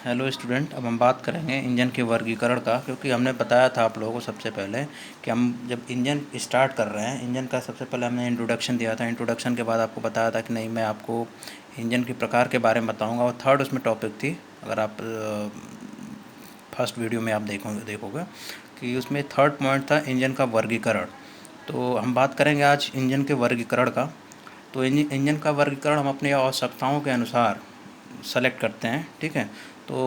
Hello student, अब हम बात करेंगे इंजन के वर्गीकरण का। क्योंकि हमने बताया था आप लोगों को सबसे पहले कि हम जब इंजन स्टार्ट कर रहे हैं, इंजन का सबसे पहले हमने इंट्रोडक्शन दिया था। इंट्रोडक्शन के बाद आपको बताया था कि नहीं, मैं आपको इंजन के प्रकार के बारे में बताऊंगा। और थर्ड उसमें टॉपिक थी, अगर आप फर्स्ट वीडियो में आप देखोगे कि उसमें थर्ड पॉइंट था इंजन का वर्गीकरण। तो हम बात करेंगे आज इंजन के वर्गीकरण का। तो इंजन का वर्गीकरण हम अपनी आवश्यकताओं के अनुसार सेलेक्ट करते हैं, ठीक है। तो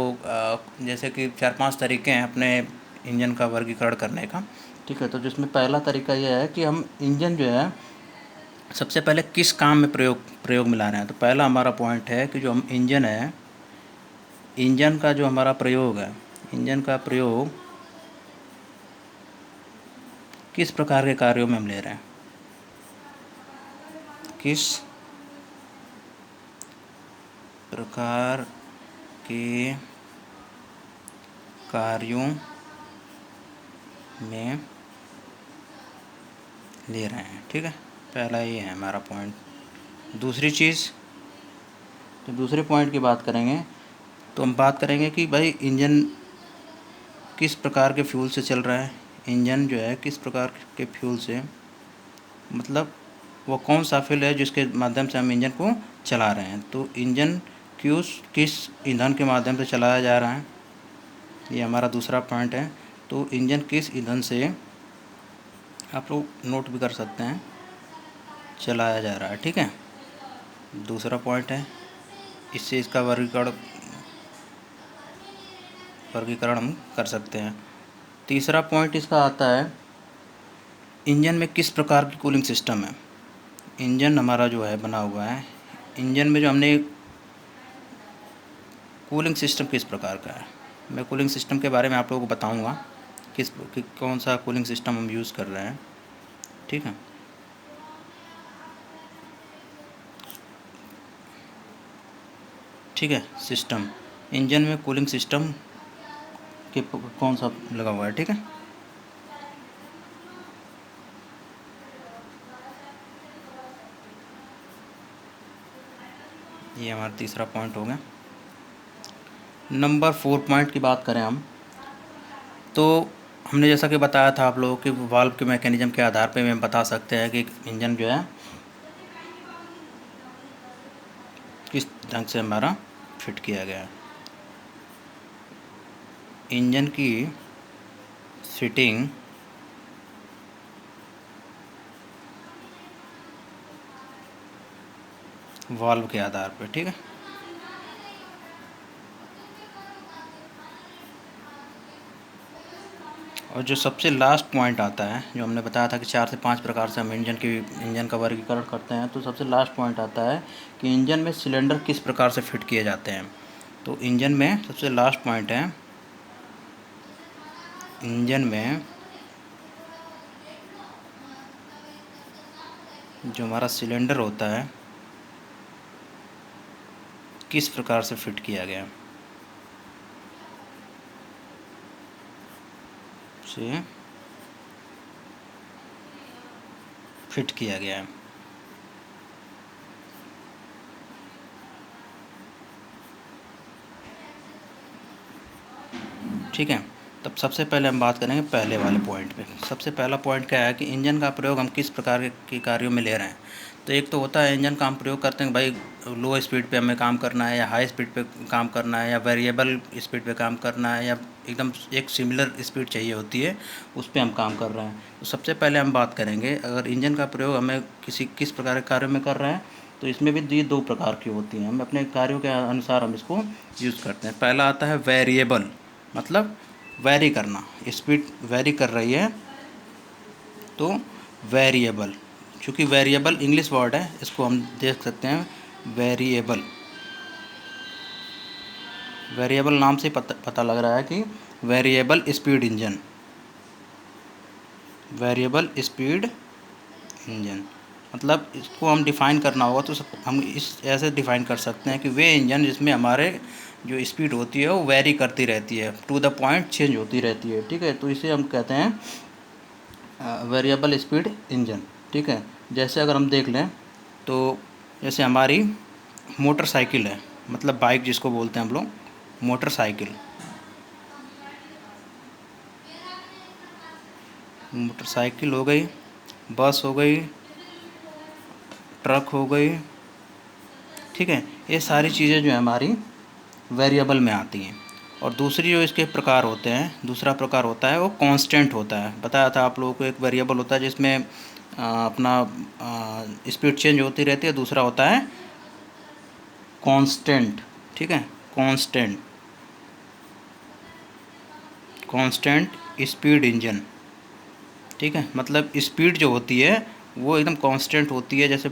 जैसे कि 4-5 तरीके हैं अपने इंजन का वर्गीकरण करने का, ठीक है। तो जिसमें पहला तरीका यह है कि हम इंजन जो है सबसे पहले किस काम में प्रयोग में ला रहे हैं। तो पहला हमारा पॉइंट है कि जो हम इंजन है, इंजन का जो हमारा प्रयोग है, इंजन का प्रयोग किस प्रकार के कार्यों में हम ले रहे हैं, किस प्रकार के कार्यों में ले रहे हैं, ठीक है। पहला ये है हमारा पॉइंट। दूसरी चीज़, तो दूसरे पॉइंट की बात करेंगे तो हम बात करेंगे कि भाई इंजन किस प्रकार के फ्यूल से चल रहा है। इंजन जो है किस प्रकार के फ्यूल से, मतलब वो कौन सा फ्यूल है जिसके माध्यम से हम इंजन को चला रहे हैं। तो इंजन किस ईंधन के माध्यम से चलाया जा रहा है, ये हमारा दूसरा पॉइंट है। तो इंजन किस ईंधन से, आप लोग नोट भी कर सकते हैं, चलाया जा रहा है, ठीक है। दूसरा पॉइंट है, इससे इसका वर्गीकरण हम कर सकते हैं। तीसरा पॉइंट इसका आता है इंजन में किस प्रकार की कूलिंग सिस्टम है। इंजन हमारा जो है बना हुआ है, इंजन में जो हमने कूलिंग सिस्टम किस प्रकार का है। मैं कूलिंग सिस्टम के बारे में आप लोगों को बताऊंगा कौन सा कूलिंग सिस्टम हम यूज़ कर रहे हैं, ठीक है। ठीक है, सिस्टम, इंजन में कूलिंग सिस्टम के कौन सा लगा हुआ है, ठीक है। ये हमारा तीसरा पॉइंट हो गया। नंबर 4 पॉइंट की बात करें हम, तो हमने जैसा कि बताया था आप लोगों के वाल्व के मैकेनिज्म के आधार पे हम बता सकते हैं कि इंजन जो है किस ढंग से हमारा फिट किया गया है। इंजन की फिटिंग वाल्व के आधार पर, ठीक है। और जो सबसे लास्ट पॉइंट आता है, जो हमने बताया था कि 4 से 5 प्रकार से हम इंजन का वर्गीकरण करते हैं, तो सबसे लास्ट पॉइंट आता है कि इंजन में सिलेंडर किस प्रकार से फिट किए जाते हैं। तो इंजन में सबसे लास्ट पॉइंट है, इंजन में जो हमारा सिलेंडर होता है किस प्रकार से फिट किया गया से फिट किया गया है, ठीक है। तब सबसे पहले हम बात करेंगे पहले वाले पॉइंट पे। सबसे पहला पॉइंट क्या है कि इंजन का प्रयोग हम किस प्रकार के कार्यों में ले रहे हैं। तो एक तो होता है इंजन का हम प्रयोग करते हैं भाई, लो स्पीड पे हमें काम करना है, या हाई स्पीड पे काम करना है, या वेरिएबल स्पीड पे काम करना है, या एकदम एक सिमिलर स्पीड चाहिए होती है, उस पर हम काम कर रहे हैं। तो सबसे पहले हम बात करेंगे, अगर इंजन का प्रयोग हमें किस प्रकार के कार्यों में कर रहे हैं, तो इसमें भी ये 2 प्रकार की होती हैं। हम अपने कार्यों के अनुसार हम इसको यूज़ करते हैं। पहला आता है वेरिएबल, मतलब वैरी करना, स्पीड वैरी कर रही है तो वेरिएबल। चूँकि वेरिएबल इंग्लिश वर्ड है, इसको हम देख सकते हैं वेरिएबल। वेरिएबल नाम से पता लग रहा है कि variable speed engine, variable speed engine, मतलब इसको हम डिफ़ाइन करना होगा तो हम इस ऐसे डिफ़ाइन कर सकते हैं कि वे इंजन जिसमें हमारे जो स्पीड होती है वो वेरी करती रहती है, टू द पॉइंट चेंज होती रहती है, ठीक है। तो इसे हम कहते हैं वेरिएबल स्पीड इंजन, ठीक है। जैसे अगर हम देख लें तो जैसे हमारी मोटरसाइकिल है, मतलब बाइक जिसको बोलते हैं हम लोग, मोटरसाइकिल, मोटरसाइकिल हो गई, बस हो गई, ट्रक हो गई, ठीक है। ये सारी चीज़ें जो है हमारी वेरिएबल में आती हैं। और दूसरी जो इसके प्रकार होते हैं, दूसरा प्रकार होता है वो कांस्टेंट होता है। बताया था आप लोगों को, एक वेरिएबल होता है जिसमें अपना स्पीड चेंज होती रहती है, दूसरा होता है कांस्टेंट, ठीक है। कांस्टेंट, कांस्टेंट स्पीड इंजन, ठीक है। मतलब स्पीड जो होती है वो एकदम कांस्टेंट होती है। जैसे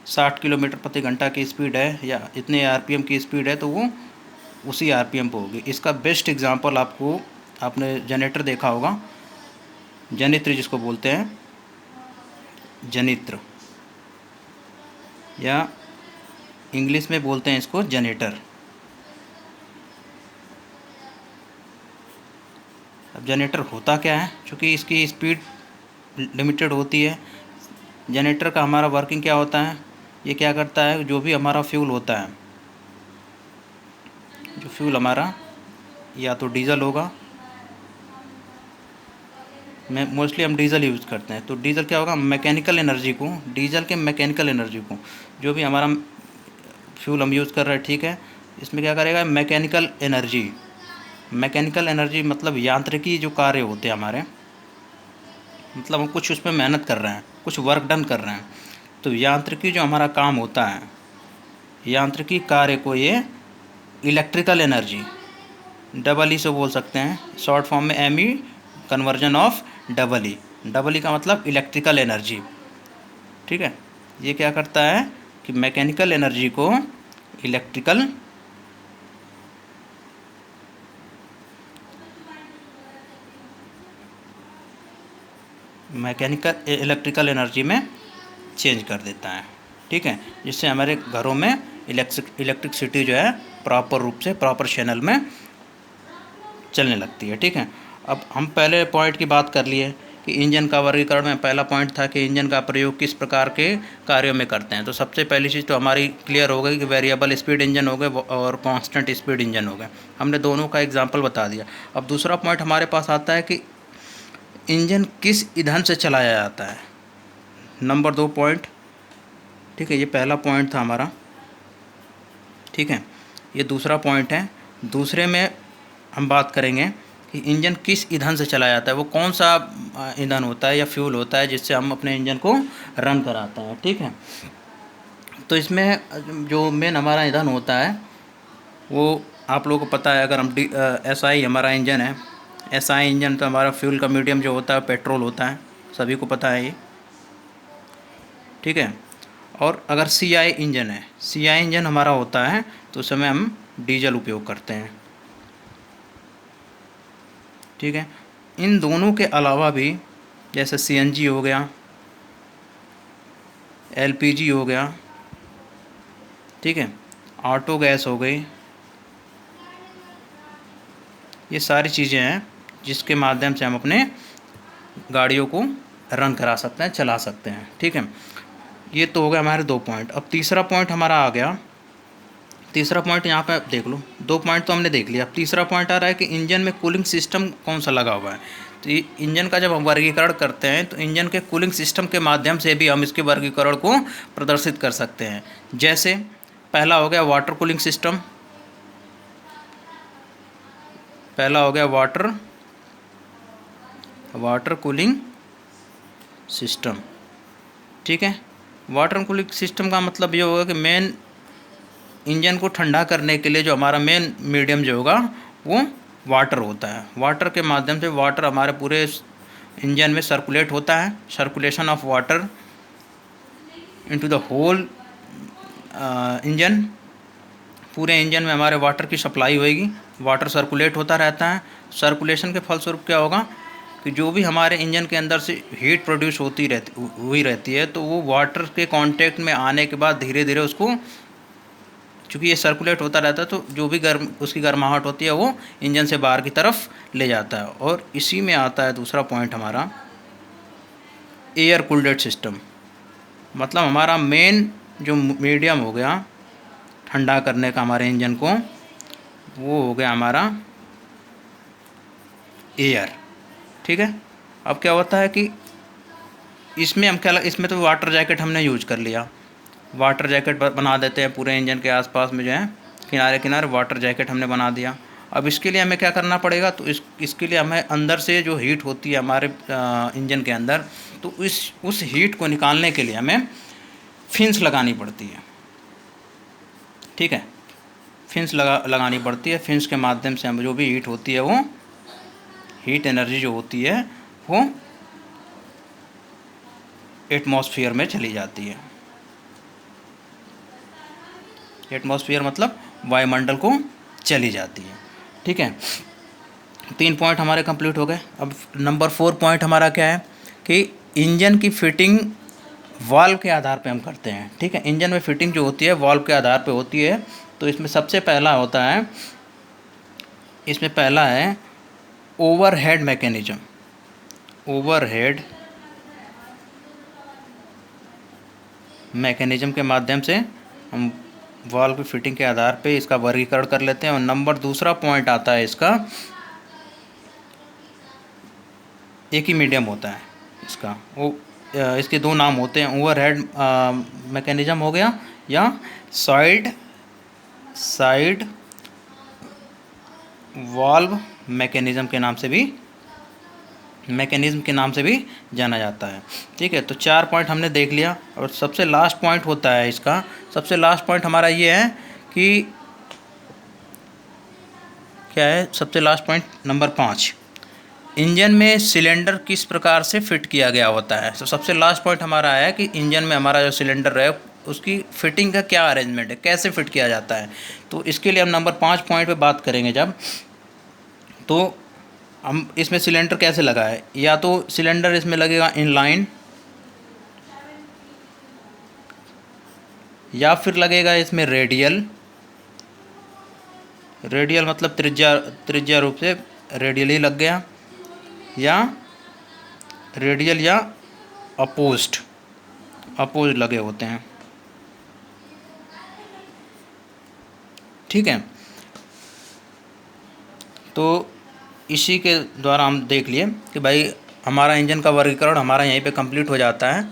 60 किलोमीटर प्रति घंटा की स्पीड है या इतने आरपीएम की स्पीड है तो वो उसी आरपीएम पे होगी। इसका बेस्ट एग्जांपल आपको, आपने जनरेटर देखा होगा, जनित्र जिसको बोलते हैं, जनित्र, या इंग्लिश में बोलते हैं इसको जनरेटर। अब जनरेटर होता क्या है, क्योंकि इसकी स्पीड लिमिटेड होती है। जनरेटर का हमारा वर्किंग क्या होता है, ये क्या करता है, जो भी हमारा फ्यूल होता है, जो फ्यूल हमारा या तो डीजल होगा, मैं मोस्टली हम डीजल यूज़ करते हैं, तो डीजल क्या होगा, मैकेनिकल एनर्जी को, डीजल के मैकेनिकल एनर्जी को, जो भी हमारा फ्यूल हम यूज़ कर रहे हैं, ठीक है, इसमें क्या करेगा, मैकेनिकल एनर्जी, मैकेनिकल एनर्जी मतलब यांत्रिकी जो कार्य होते हैं हमारे, मतलब हम कुछ उसमें मेहनत कर रहे हैं, कुछ वर्क डन कर रहे हैं, तो यांत्रिकी जो हमारा काम होता है, यांत्रिकी कार्य को ये इलेक्ट्रिकल एनर्जी, डबल ई से बोल सकते हैं, शॉर्ट फॉर्म में M E, conversion of double E, double E का मतलब इलेक्ट्रिकल एनर्जी, ठीक है। ये क्या करता है कि मैकेनिकल एनर्जी को इलेक्ट्रिकल इलेक्ट्रिकल एनर्जी में चेंज कर देता है, ठीक है, जिससे हमारे घरों में इलेक्ट्रिसिटी जो है प्रॉपर रूप से, प्रॉपर चैनल में चलने लगती है, ठीक है। अब हम पहले पॉइंट की बात कर लिए कि इंजन का वर्गीकरण में पहला पॉइंट था कि इंजन का प्रयोग किस प्रकार के कार्यों में करते हैं। तो सबसे पहली चीज़ तो हमारी क्लियर हो गई कि वेरिएबल स्पीड इंजन हो गए और कांस्टेंट स्पीड इंजन हो गए, हमने दोनों का एग्जांपल बता दिया। अब दूसरा पॉइंट हमारे पास आता है कि इंजन किस ईंधन से चलाया जाता है, नंबर 2 पॉइंट, ठीक है। ये पहला पॉइंट था हमारा, ठीक है। ये दूसरा पॉइंट है। दूसरे में हम बात करेंगे कि इंजन किस ईंधन से चलाया जाता है, वो कौन सा ईंधन होता है या फ्यूल होता है जिससे हम अपने इंजन को रन कराते हैं, ठीक है। तो इसमें जो मेन हमारा ईंधन होता है वो आप लोगों को पता है। अगर हम SI हमारा इंजन है, SI इंजन तो हमारा फ्यूल का मीडियम जो होता है पेट्रोल होता है, सभी को पता है ये, ठीक है। और अगर CI इंजन है, CI इंजन हमारा होता है तो उस समय हम डीजल उपयोग करते हैं, ठीक है। इन दोनों के अलावा भी जैसे CNG हो गया, LPG हो गया, ठीक है, ऑटो गैस हो गई, ये सारी चीज़ें हैं जिसके माध्यम से हम अपने गाड़ियों को रन करा सकते हैं, चला सकते हैं, ठीक है। ये तो हो गया हमारे 2 पॉइंट। अब तीसरा पॉइंट हमारा आ गया, तीसरा पॉइंट यहाँ पे देख लो, 2 पॉइंट तो हमने देख लिया। अब तीसरा पॉइंट आ रहा है कि इंजन में कूलिंग सिस्टम कौन सा लगा हुआ है। तो ये इंजन का जब हम वर्गीकरण करते हैं तो इंजन के कूलिंग सिस्टम के माध्यम से भी हम इसके वर्गीकरण को प्रदर्शित कर सकते हैं। जैसे पहला हो गया वाटर कूलिंग सिस्टम, पहला हो गया वाटर कूलिंग सिस्टम, ठीक है। वाटर कूलिंग सिस्टम का मतलब ये होगा कि मेन इंजन को ठंडा करने के लिए जो हमारा मेन मीडियम जो होगा वो वाटर होता है। वाटर के माध्यम से वाटर हमारे पूरे इंजन में सर्कुलेट होता है, circulation of water into the whole engine, पूरे इंजन में हमारे वाटर की सप्लाई होएगी, वाटर सर्कुलेट होता रहता है। सर्कुलेशन के फलस्वरूप क्या होगा कि जो भी हमारे इंजन के अंदर से हीट प्रोड्यूस हुई रहती है तो वो वाटर के कांटेक्ट में आने के बाद धीरे धीरे उसको, चूँकि ये सर्कुलेट होता रहता है तो जो भी उसकी गर्माहट होती है वो इंजन से बाहर की तरफ ले जाता है। और इसी में आता है दूसरा पॉइंट हमारा एयर कूल्ड सिस्टम, मतलब हमारा मेन जो मीडियम हो गया ठंडा करने का हमारे इंजन को, वो हो गया हमारा एयर। ठीक है, अब क्या होता है कि इसमें हम क्या, इसमें तो वाटर जैकेट हमने यूज कर लिया, वाटर जैकेट बना देते हैं पूरे इंजन के आसपास में जो है किनारे किनारे वाटर जैकेट हमने बना दिया। अब इसके लिए हमें क्या करना पड़ेगा, तो इसके लिए हमें अंदर से जो हीट होती है हमारे इंजन के अंदर, तो उस हीट को निकालने के लिए हमें फिन्स लगानी पड़ती है। ठीक है, फिन्स लगानी पड़ती है। फिन्स के माध्यम से हम जो भी हीट होती है, वो हीट एनर्जी जो होती है वो एटमॉस्फेयर में चली जाती है। एटमॉस्फेयर मतलब वायुमंडल को चली जाती है। ठीक है, 3 पॉइंट हमारे कंप्लीट हो गए। अब नंबर 4 पॉइंट हमारा क्या है कि इंजन की फिटिंग वाल्व के आधार पे हम करते हैं। ठीक है, इंजन में फिटिंग जो होती है वाल्व के आधार पे होती है। तो इसमें सबसे पहला होता है, इसमें पहला है ओवरहेड मैकेनिज्म। ओवरहेड मैकेनिज्म के माध्यम से हम वाल्व की फिटिंग के आधार पे इसका वर्गीकरण कर लेते हैं। और नंबर दूसरा पॉइंट आता है इसका, एक ही मीडियम होता है इसका, वो इसके 2 नाम होते हैं, ओवरहेड मैकेनिज्म हो गया या साइड वाल्व मैकेनिज्म के नाम से भी जाना जाता है। ठीक है, तो 4 पॉइंट हमने देख लिया। और सबसे लास्ट पॉइंट होता है इसका, सबसे लास्ट पॉइंट हमारा ये है कि क्या है, सबसे लास्ट पॉइंट नंबर 5, इंजन में सिलेंडर किस प्रकार से फिट किया गया होता है। तो सबसे लास्ट पॉइंट हमारा है कि इंजन में हमारा जो सिलेंडर है उसकी फिटिंग का क्या अरेंजमेंट है, कैसे फिट किया जाता है। तो इसके लिए हम नंबर 5 पॉइंट पे बात करेंगे जब, तो हम इसमें सिलेंडर कैसे लगा है, या तो सिलेंडर इसमें लगेगा इनलाइन, या फिर लगेगा इसमें रेडियल मतलब त्रिज्या रूप से रेडियल ही लग गया, या रेडियल या अपोज लगे होते हैं। ठीक है, तो इसी के द्वारा हम देख लिए कि भाई हमारा इंजन का वर्गीकरण हमारा यहीं पे कंप्लीट हो जाता है।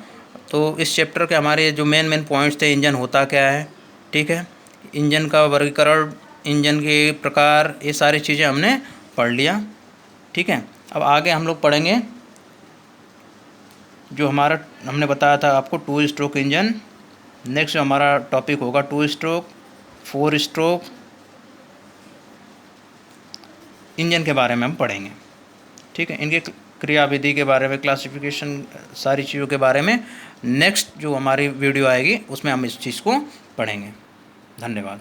तो इस चैप्टर के हमारे जो मेन पॉइंट्स थे, इंजन होता क्या है, ठीक है, इंजन का वर्गीकरण, इंजन के प्रकार, ये सारी चीज़ें हमने पढ़ लिया। ठीक है, अब आगे हम लोग पढ़ेंगे जो हमारा हमने बताया था आपको 2 स्ट्रोक इंजन। नेक्स्ट जो हमारा टॉपिक होगा 2 स्ट्रोक, 4 स्ट्रोक इंजन के बारे में हम पढ़ेंगे। ठीक है, इनके क्रियाविधि के बारे में, क्लासिफिकेशन, सारी चीज़ों के बारे में नेक्स्ट जो हमारी वीडियो आएगी उसमें हम इस चीज़ को पढ़ेंगे। धन्यवाद।